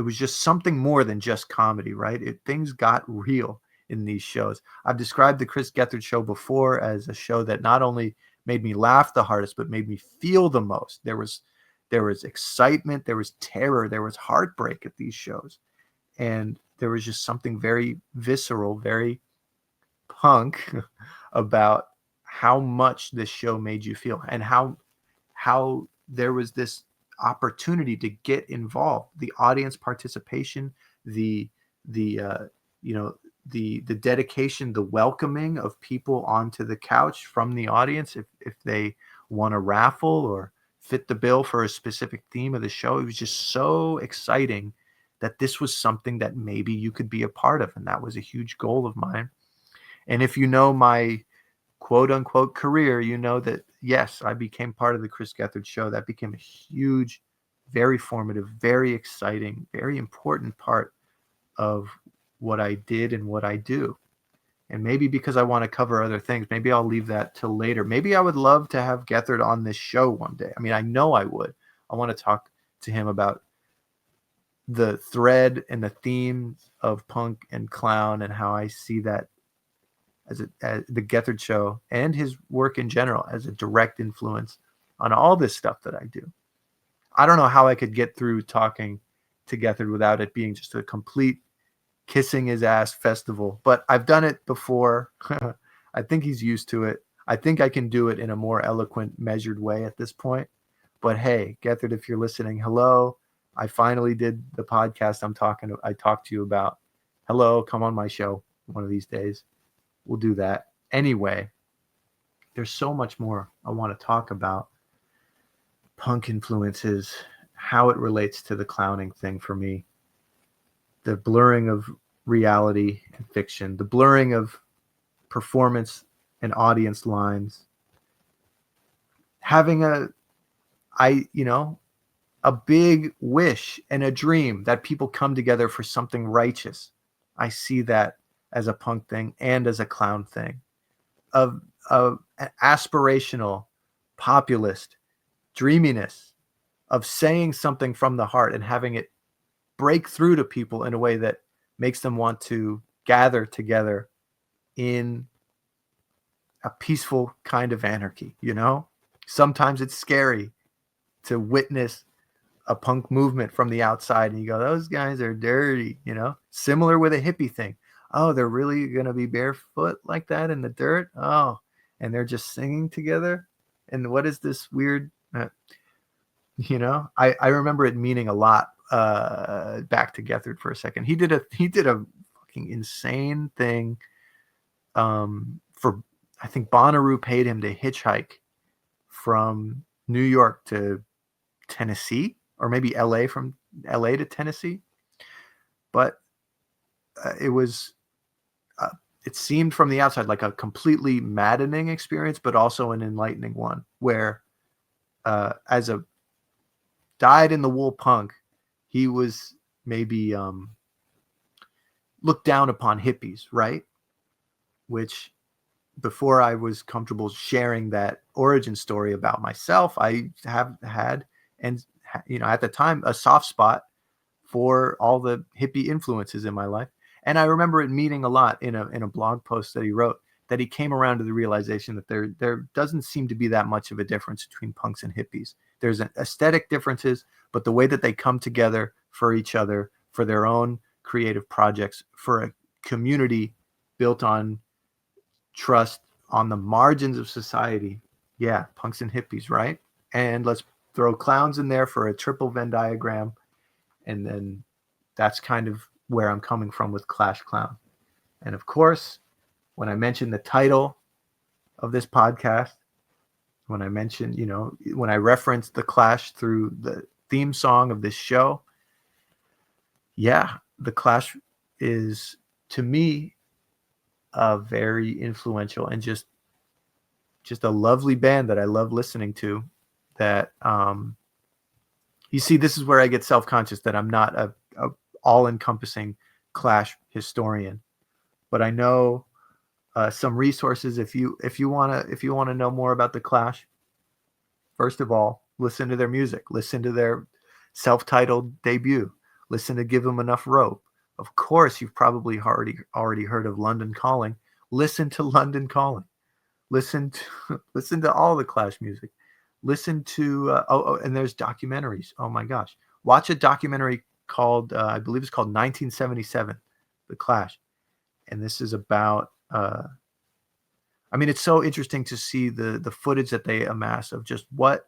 was just something more than just comedy, right? Things got real in these shows. I've described the Chris Gethard show before as a show that not only made me laugh the hardest, but made me feel the most. There was excitement, there was terror, there was heartbreak at these shows. And there was just something very visceral, very punk about how much this show made you feel, and how there was this opportunity to get involved, the audience participation, the the dedication, the welcoming of people onto the couch from the audience if they won a raffle or fit the bill for a specific theme of the show. It was just so exciting that this was something that maybe you could be a part of, and that was a huge goal of mine. And if you know my quote unquote career, you know that yes, I became part of the Chris Gethard show. That became a huge, very formative, very exciting, very important part of what I did and what I do. And maybe because I want to cover other things, maybe I'll leave that till later. Maybe I would love to have Gethard on this show one day. I mean, I know I would. I want to talk to him about the thread and the themes of punk and clown and how I see that as the Gethard show and his work in general as a direct influence on all this stuff that I do. I don't know how I could get through talking to Gethard without it being just a complete kissing his ass festival, but I've done it before. I think he's used to it. I think I can do it in a more eloquent, measured way at this point. But hey, Gethard, if you're listening, hello. I finally did the podcast I talked to you about. Hello, come on my show one of these days. We'll do that. Anyway, there's so much more I want to talk about. Punk influences, how it relates to the clowning thing for me, the blurring of reality and fiction, the blurring of performance and audience lines, having a big wish and a dream that people come together for something righteous. I see that as a punk thing and as a clown thing, of an aspirational, populist dreaminess of saying something from the heart and having it break through to people in a way that makes them want to gather together in a peaceful kind of anarchy. Sometimes it's scary to witness a punk movement from the outside and you go, those guys are dirty, similar with a hippie thing. Oh, they're really going to be barefoot like that in the dirt. Oh, and they're just singing together. And what is this weird, I remember it meaning a lot. Back to Gethard for a second. He did a fucking insane thing. For I think Bonnaroo paid him to hitchhike from New York to Tennessee, or maybe LA, from LA to Tennessee. But it seemed from the outside like a completely maddening experience, but also an enlightening one, where as a dyed in the wool punk, he was maybe looked down upon hippies, right? Which, before I was comfortable sharing that origin story about myself, I have had, and at the time, a soft spot for all the hippie influences in my life. And I remember it meaning a lot in a blog post that he wrote, that he came around to the realization that there doesn't seem to be that much of a difference between punks and hippies. There's an aesthetic differences, but the way that they come together for each other, for their own creative projects, for a community built on trust, on the margins of society. Yeah, punks and hippies, right? And let's throw clowns in there for a triple Venn diagram. And then that's kind of where I'm coming from with Clash Clown. And of course, when I mentioned the title of this podcast, when I mentioned, when I referenced the Clash through the theme song of this show, yeah, the Clash is, to me, a very influential and just a lovely band that I love listening to. That you see, this is where I get self-conscious that I'm not a all-encompassing Clash historian, but I know some resources if you wanna know more about the Clash. First of all, listen to their music. Listen to their self-titled debut. Listen to Give 'Em Enough Rope. Of course, you've probably already heard of London Calling. Listen to London Calling. Listen to listen to all the Clash music. Listen to and there's documentaries. Oh my gosh, watch a documentary called I believe it's called 1977, The Clash, and this is about. I mean, it's so interesting to see the footage that they amass of just what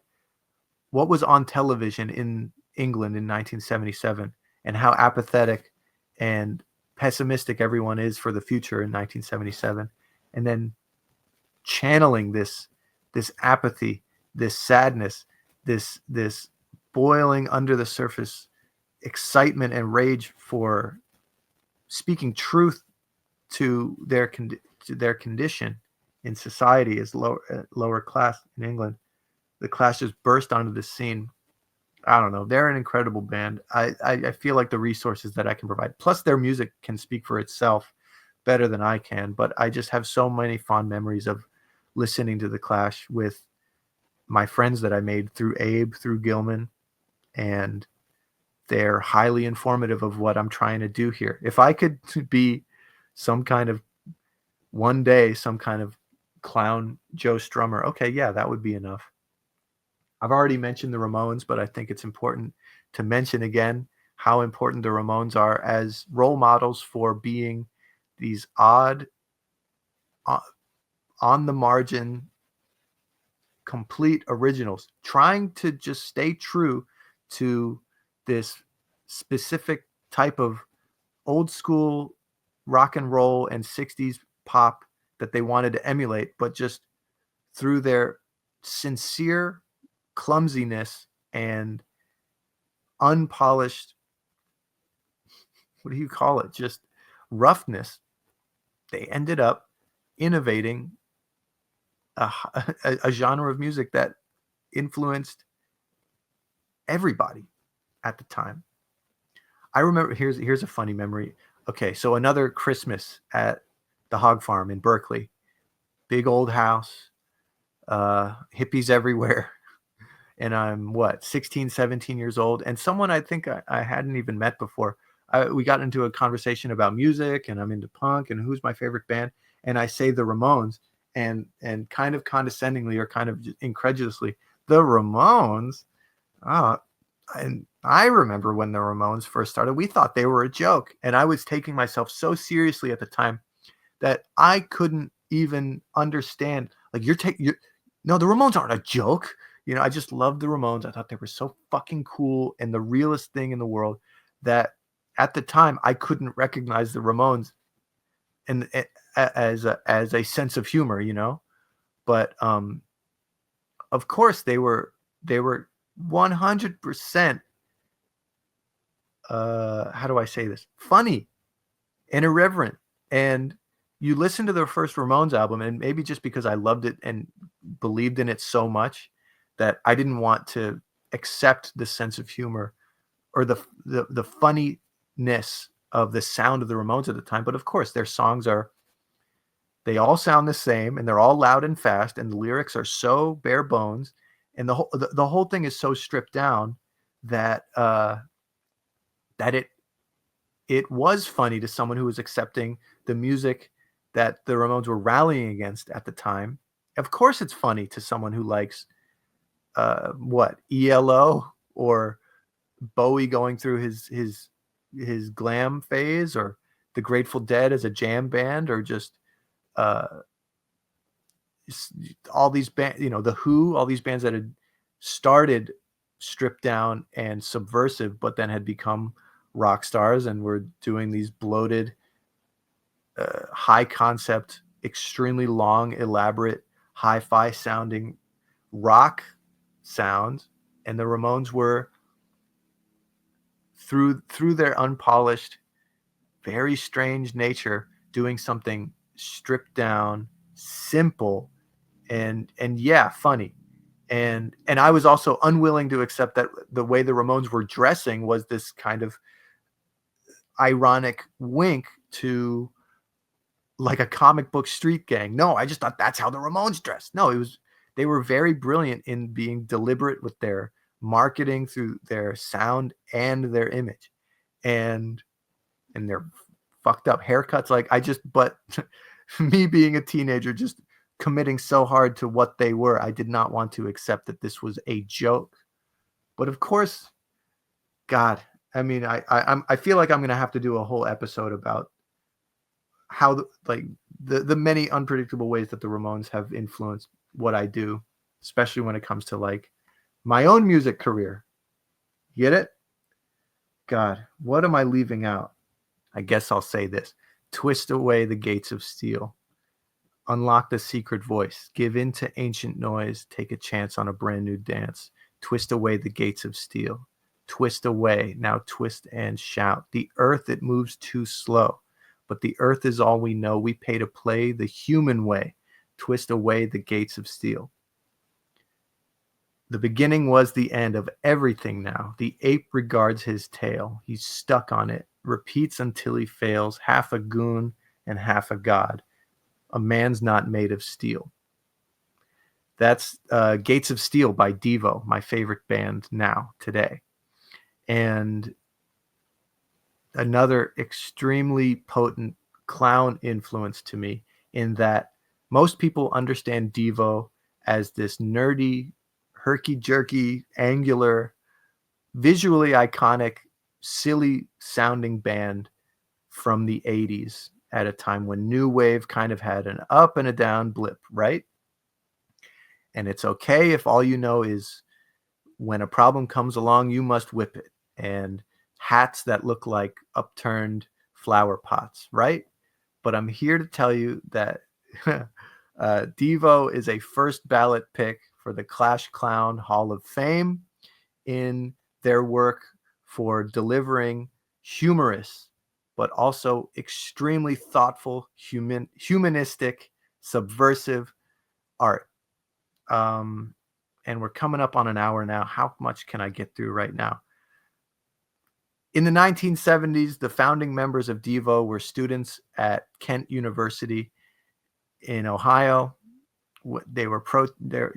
was on television in England in 1977 and how apathetic and pessimistic everyone is for the future in 1977, and then channeling this apathy, this sadness, this boiling under the surface excitement and rage for speaking truth to their condition in society as lower class in England. The Clash just burst onto the scene. I don't know. They're an incredible band. I feel like the resources that I can provide, plus their music can speak for itself better than I can. But I just have so many fond memories of listening to the Clash with my friends that I made through Abe, through Gilman, and they're highly informative of what I'm trying to do here. If I could be some kind of one day, some kind of clown Joe Strummer, okay, yeah, that would be enough. I've already mentioned the Ramones, but I think it's important to mention again how important the Ramones are as role models for being these odd, on the margin, complete originals, trying to just stay true to this specific type of old school rock and roll and 60s pop that they wanted to emulate, but just through their sincere clumsiness and unpolished, what do you call it, just roughness, they ended up innovating a genre of music that influenced everybody at the time. I remember, here's a funny memory. Okay, so another Christmas at the Hog Farm in Berkeley, big old house, hippies everywhere. And I'm 16, 17 years old. And someone I think I hadn't even met before. We got into a conversation about music, and I'm into punk and who's my favorite band. And I say the Ramones, and kind of condescendingly or kind of incredulously, the Ramones. And I remember when the Ramones first started, we thought they were a joke. And I was taking myself so seriously at the time that I couldn't even understand. Like, no, the Ramones aren't a joke. You know, I just loved the Ramones. I thought they were so fucking cool and the realest thing in the world that at the time I couldn't recognize the Ramones and as a sense of humor, you know. But of course they were 100% how do I say this? Funny and irreverent. And you listen to their first Ramones album, and maybe just because I loved it and believed in it so much that I didn't want to accept the sense of humor or the funniness of the sound of the Ramones at the time. But of course, their songs they all sound the same, and they're all loud and fast, and the lyrics are so bare bones, and the whole thing is so stripped down that that it was funny to someone who was accepting the music that the Ramones were rallying against at the time. Of course, it's funny to someone who likes ELO or Bowie going through his glam phase, or the Grateful Dead as a jam band, or just all these bands, you know, the Who, all these bands that had started stripped down and subversive, but then had become rock stars and were doing these bloated, high concept, extremely long, elaborate, hi-fi sounding rock sounds. And the Ramones were, through their unpolished, very strange nature, doing something stripped down, simple, and yeah, funny. And I was also unwilling to accept that the way the Ramones were dressing was this kind of ironic wink to like a comic book street gang. No, I just thought that's how the Ramones dressed. No, they were very brilliant in being deliberate with their marketing through their sound and their image, and their fucked up haircuts. But me being a teenager, just committing so hard to what they were, I did not want to accept that this was a joke. But of course, God, I mean, I feel like I'm gonna have to do a whole episode about how the many unpredictable ways that the Ramones have influenced what I do, especially when it comes to like my own music career. Get it? God, what am I leaving out? I guess I'll say this. Twist away the gates of steel. Unlock the secret voice. Give in to ancient noise. Take a chance on a brand new dance. Twist away the gates of steel. Twist away. Now twist and shout. The earth, it moves too slow. But the earth is all we know. We pay to play the human way. Twist away the gates of steel. The beginning was the end of everything now. The ape regards his tail. He's stuck on it. Repeats until he fails. Half a goon and half a god. A man's not made of steel. That's Gates of Steel by Devo, my favorite band now, today. And another extremely potent clown influence to me, in that most people understand Devo as this nerdy, herky-jerky, angular, visually iconic, silly sounding band from the 80s, at a time when new wave kind of had an up and a down blip, right? And it's okay if all you know is when a problem comes along, you must whip it. And hats that look like upturned flower pots, right? But I'm here to tell you that Devo is a first ballot pick for the Clash Clown Hall of Fame in their work for delivering humorous, but also extremely thoughtful, humanistic, subversive art. And we're coming up on an hour now. How much can I get through right now? In the 1970s, the founding members of Devo were students at Kent University in Ohio.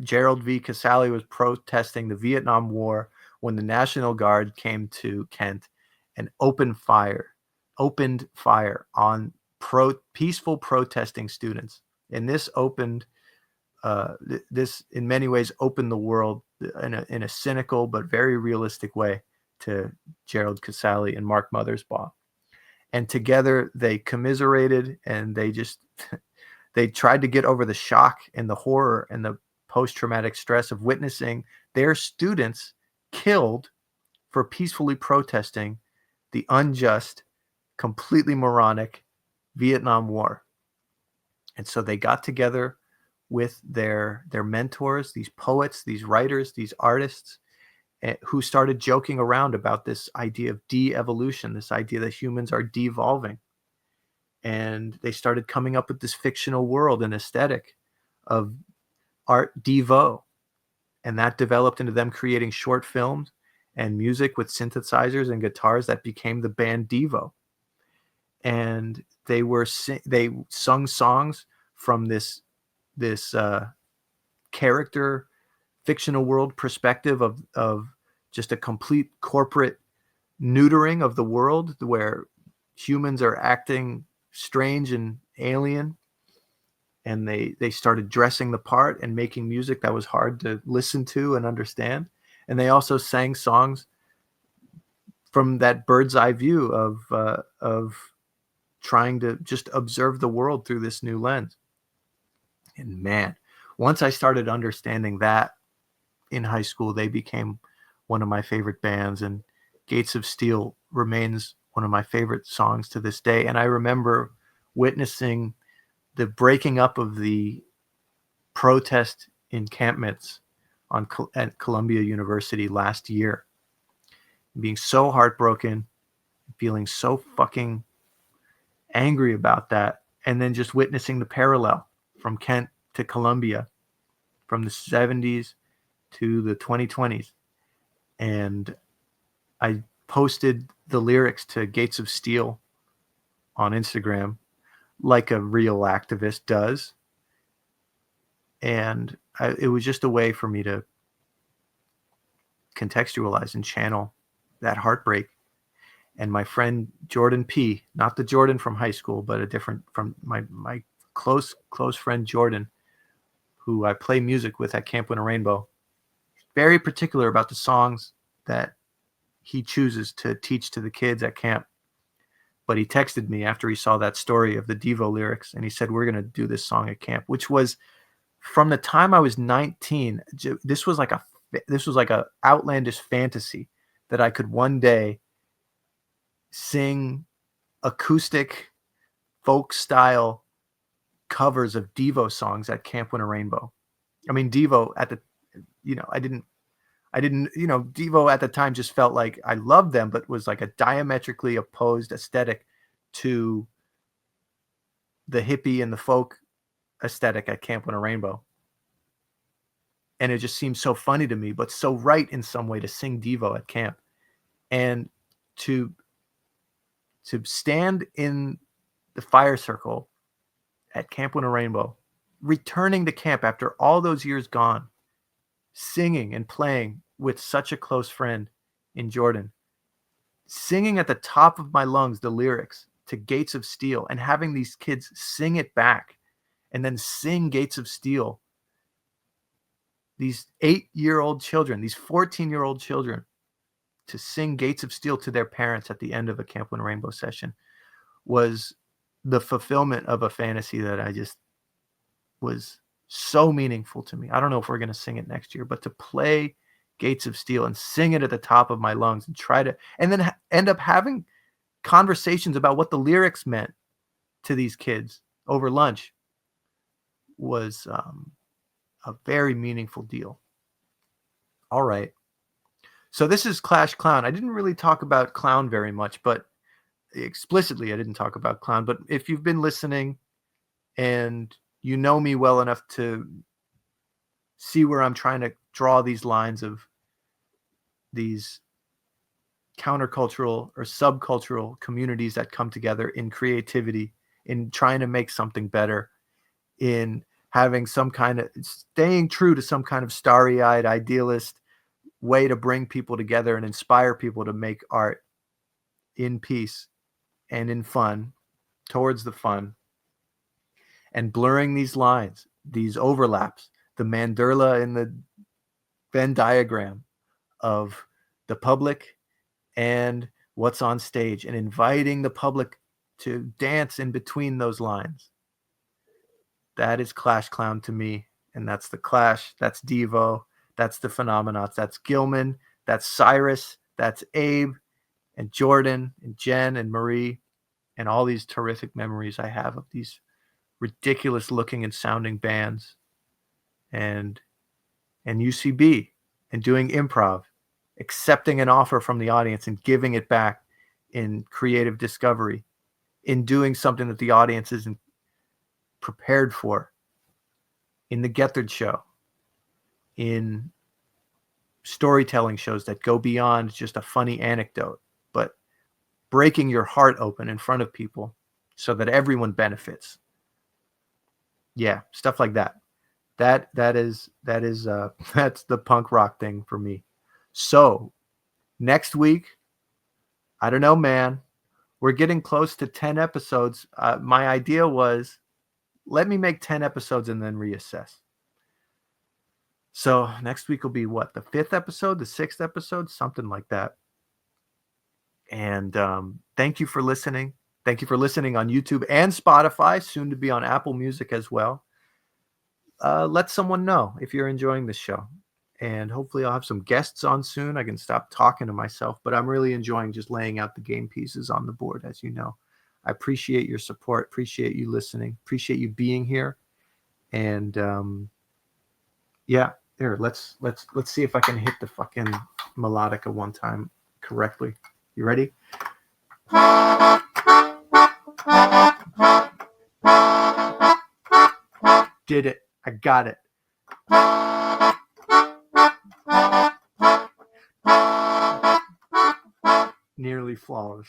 Gerald V. Casale was protesting the Vietnam War when the National Guard came to Kent and opened fire on peaceful protesting students. And this in many ways opened the world in a cynical but very realistic way to Gerald Casale and Mark Mothersbaugh. And together they commiserated, and they tried to get over the shock and the horror and the post-traumatic stress of witnessing their students killed for peacefully protesting the unjust, completely moronic Vietnam War. And so they got together with their mentors, these poets, these writers, these artists, who started joking around about this idea of de-evolution, this idea that humans are devolving. And they started coming up with this fictional world and aesthetic of Art Devo. And that developed into them creating short films and music with synthesizers and guitars that became the band Devo. And they sung songs from this character fictional world perspective of just a complete corporate neutering of the world, where humans are acting strange and alien, and they started dressing the part and making music that was hard to listen to and understand. And they also sang songs from that bird's eye view of trying to just observe the world through this new lens. And man, once I started understanding that in high school, they became one of my favorite bands, and Gates of Steel remains one of my favorite songs to this day. And I remember witnessing the breaking up of the protest encampments at Columbia University last year, being so heartbroken, feeling so fucking angry about that, and then just witnessing the parallel from Kent to Columbia, from the 70s to the 2020s. And I posted the lyrics to Gates of Steel on Instagram like a real activist does. And it was just a way for me to contextualize and channel that heartbreak. And my friend Jordan P., not the Jordan from high school, but a different, from my close friend Jordan, who I play music with at Camp Winter Rainbow, very particular about the songs that he chooses to teach to the kids at camp. But he texted me after he saw that story of the Devo lyrics, and he said, we're going to do this song at camp, which was from the time I was 19. This was like a outlandish fantasy that I could one day sing acoustic folk style covers of Devo songs at Camp Winter Rainbow. I mean, Devo at the, I didn't, Devo at the time just felt like I loved them, but was like a diametrically opposed aesthetic to the hippie and the folk aesthetic at Camp Winter Rainbow. And it just seemed so funny to me, but so right in some way to sing Devo at camp. And to stand in the fire circle at Camp Winter Rainbow, returning to camp after all those years gone, singing and playing with such a close friend in Jordan, singing at the top of my lungs the lyrics to Gates of Steel, and having these kids sing it back and then sing Gates of Steel. These 8-year-old children, these 14-year-old children, to sing Gates of Steel to their parents at the end of a Camp Winter Rainbow session was the fulfillment of a fantasy that I just was so meaningful to me. I don't know if we're going to sing it next year, but to play Gates of Steel and sing it at the top of my lungs and then end up having conversations about what the lyrics meant to these kids over lunch was a very meaningful deal. All right. So this is Clash Clown. I didn't really talk about clown very much, but explicitly I didn't talk about clown. But if you've been listening and you know me well enough to see where I'm trying to draw these lines of these countercultural or subcultural communities that come together in creativity, in trying to make something better, in having some kind of, staying true to some kind of starry-eyed idealist way to bring people together and inspire people to make art in peace and in fun, towards the fun, and blurring these lines, these overlaps, the mandala in the Venn diagram of the public and what's on stage, and inviting the public to dance in between those lines. That is Clash Clown to me. And that's the Clash. That's Devo. That's the Phenomenauts. That's Gilman. That's Cyrus. That's Abe and Jordan and Jen and Marie, and all these terrific memories I have of these ridiculous looking and sounding bands, and UCB, and doing improv, accepting an offer from the audience and giving it back in creative discovery, in doing something that the audience isn't prepared for, in the Gethard Show, in storytelling shows that go beyond just a funny anecdote, but breaking your heart open in front of people so that everyone benefits. Yeah, stuff like that. That's the punk rock thing for me. So next week, I don't know, man. We're getting close to 10 episodes. My idea was, let me make 10 episodes and then reassess. So next week will be what? The 5th episode, the 6th episode, something like that. And thank you for listening. Thank you for listening on YouTube and Spotify, soon to be on Apple Music as well. Let someone know if you're enjoying this show. And hopefully I'll have some guests on soon. I can stop talking to myself, but I'm really enjoying just laying out the game pieces on the board, as you know. I appreciate your support, appreciate you listening, appreciate you being here. And yeah, there, let's see if I can hit the fucking melodica one time correctly. You ready? Did it. I got it. Nearly absolutely flawless.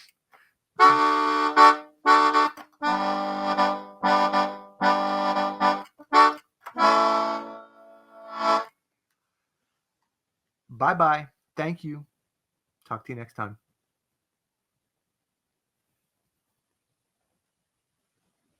Bye-bye. Thank you. Talk to you next time.